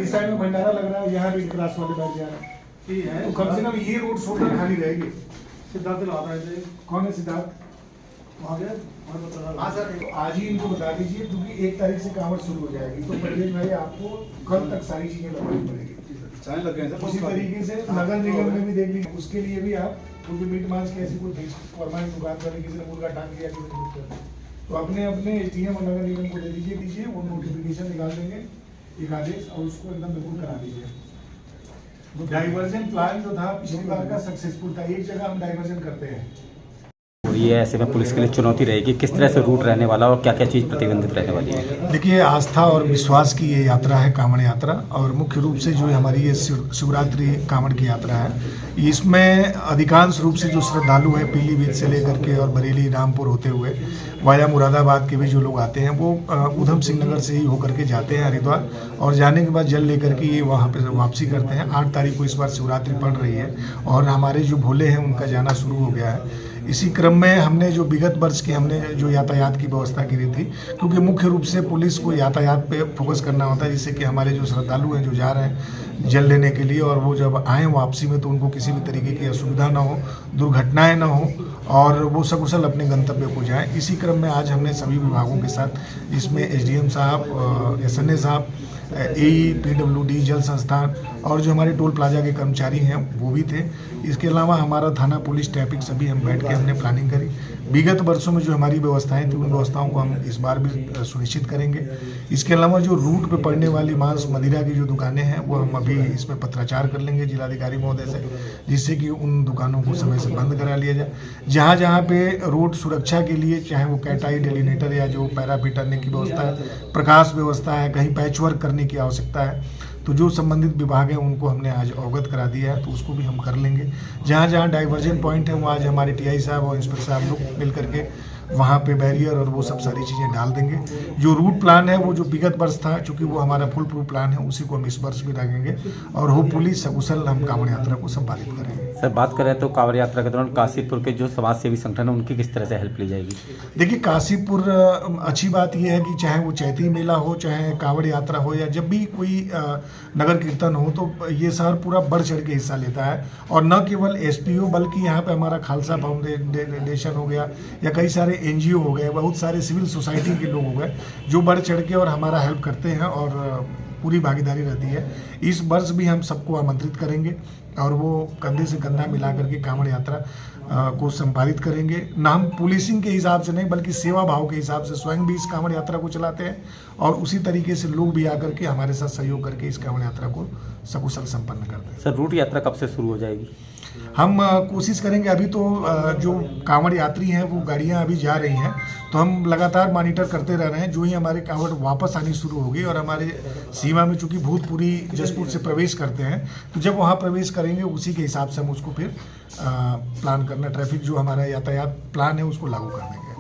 इस साइड में भंडारा लग रहा है, यहाँ भी क्रास वाले बैठ जा रहा है, तो कम से कम ये रोड शोल्डर खाली रहेगी। सिद्धार्थ लगा रहे थे, कौन है सिद्धार्थ? वहाँ गए हाँ सर, तो आज ही इनको बता दीजिए क्योंकि 1 तारीख से कांवड़ शुरू हो जाएगी, तो परवेज भाई आपको कल तक सारी चीजें लगवानी पड़ेगी। चाय लग गए सर। उसी तरीके से नगर निगम में भी देख लीजिए, उसके लिए भी आप क्योंकि मीट मांस की ऐसी कोई परमानेंट दुकान वाले किसी ने मुर्गा टांग दिया, किसी ने कुछ कर दिया, तो अपने अपने एसडीएम और नगर निगम को दे दीजिए, वो नोटिफिकेशन निकाल देंगे, एक आदेश, और उसको एकदम बिल्कुल करा दीजिए। डाइवर्जन प्लान जो था पिछली बार का सक्सेसफुल था, एक जगह हम डाइवर्जन करते हैं। और ये ऐसे में पुलिस के लिए चुनौती रहेगी, किस तरह से रूट रहने वाला और क्या क्या चीज़ प्रतिबंधित रहने वाली है? देखिए, आस्था और विश्वास की ये यात्रा है, कांवड़ यात्रा, और मुख्य रूप से जो हमारी ये शिवरात्रि कांवड़ की यात्रा है, इसमें अधिकांश रूप से जो श्रद्धालु हैं पीलीभीत से लेकर के और बरेली रामपुर होते हुए वाया मुरादाबाद के भी जो लोग आते हैं, वो उधम सिंह नगर से ही होकर के जाते हैं हरिद्वार, और जाने के बाद जल लेकर के ये वहाँ पे वापसी करते हैं। 8 तारीख को इस बार शिवरात्रि पड़ रही है और हमारे जो भोले हैं उनका जाना शुरू हो गया है। इसी क्रम में हमने जो विगत वर्ष की हमने जो यातायात की व्यवस्था की थी, क्योंकि मुख्य रूप से पुलिस को यातायात पे फोकस करना होता है, जिससे कि हमारे जो श्रद्धालु हैं जो जा रहे हैं जल लेने के लिए, और वो जब आएँ वापसी में तो उनको किसी भी तरीके की असुविधा ना हो, दुर्घटनाएं ना हो, और वो सकुशल अपने गंतव्य को जाएं। इसी क्रम में आज हमने सभी विभागों के साथ, जिसमें एसडीएम साहब, एसएनए साहब, एई, पीडब्ल्यूडी, जल संस्थान और जो हमारे टोल प्लाजा के कर्मचारी हैं वो भी थे। इसके अलावा हमारा थाना, पुलिस, ट्रैफिक सभी हम बैठ के हमने प्लानिंग करी। विगत वर्षों में जो हमारी व्यवस्थाएं थी उन व्यवस्थाओं को हम इस बार भी सुनिश्चित करेंगे। इसके अलावा जो रूट पे पड़ने वाली मांस मदिरा की जो दुकानें हैं वो हम अभी इसमें पत्राचार कर लेंगे जिलाधिकारी महोदय से, जिससे कि उन दुकानों को समय से बंद करा लिया जाए। जहाँ जहाँ पे रोड सुरक्षा के लिए, चाहे वो कैटाई, डेलिनेटर या जो पैराफिट करने की व्यवस्था है, प्रकाश व्यवस्था है, कहीं पैचवर्क करने की आवश्यकता है, तो जो संबंधित विभाग है उनको हमने आज अवगत करा दिया है, तो उसको भी हम कर लेंगे। जहाँ जहाँ डाइवर्जन पॉइंट है वो आज हमारे टीआई साहब और इंस्पेक्टर साहब लोग मिल करके वहाँ पे बैरियर और वो सब सारी चीज़ें डाल देंगे। जो रूट प्लान है वो जो विगत वर्ष था, चूँकि वो हमारा फुल प्रूफ प्लान है, उसी को हम इस वर्ष भी रखेंगे और होपफुली सकुशल हम कांवड़ यात्रा को संपादित करेंगे। सर, बात करें तो कांवड़ यात्रा के दौरान काशीपुर के जो समाज सेवी संगठन है उनकी किस तरह से हेल्प ली जाएगी? देखिए, काशीपुर अच्छी बात यह है कि चाहे वो चैती मेला हो, चाहे कांवड़ यात्रा हो, या जब भी कोई नगर कीर्तन हो, तो ये शहर पूरा बढ़ चढ़ के हिस्सा लेता है। और न केवल एसपीओ बल्कि यहाँ पे हमारा खालसा फाउंडेशन हो गया या कई सारे एनजीओ हो गए, बहुत सारे सिविल सोसाइटी के लोग हो गए जो बढ़ चढ़ के और हमारा हेल्प करते हैं और पूरी भागीदारी रहती है। इस वर्ष भी हम सबको आमंत्रित करेंगे और वो कंधे से कंधा मिला करके कांवड़ यात्रा को संपादित करेंगे। ना हम पुलिसिंग के हिसाब से नहीं बल्कि सेवा भाव के हिसाब से स्वयं भी इस कांवड़ यात्रा को चलाते हैं और उसी तरीके से लोग भी आकर के हमारे साथ सहयोग करके इस कांवड़ यात्रा को सकुशल संपन्न करते हैं। सर, रूट यात्रा कब से शुरू हो जाएगी? हम कोशिश करेंगे, अभी तो जो कांवड़ यात्री हैं वो गाड़ियां अभी जा रही हैं, तो हम लगातार मॉनिटर करते रह रहे हैं। जो ही हमारे कांवड़ वापस आनी शुरू होगी और हमारे सीमा में चूंकि भूतपुरी जसपुर से प्रवेश करते हैं, तो जब वहां प्रवेश करेंगे उसी के हिसाब से हम उसको फिर प्लान करना, ट्रैफिक जो हमारा यातायात प्लान है उसको लागू कर देंगे।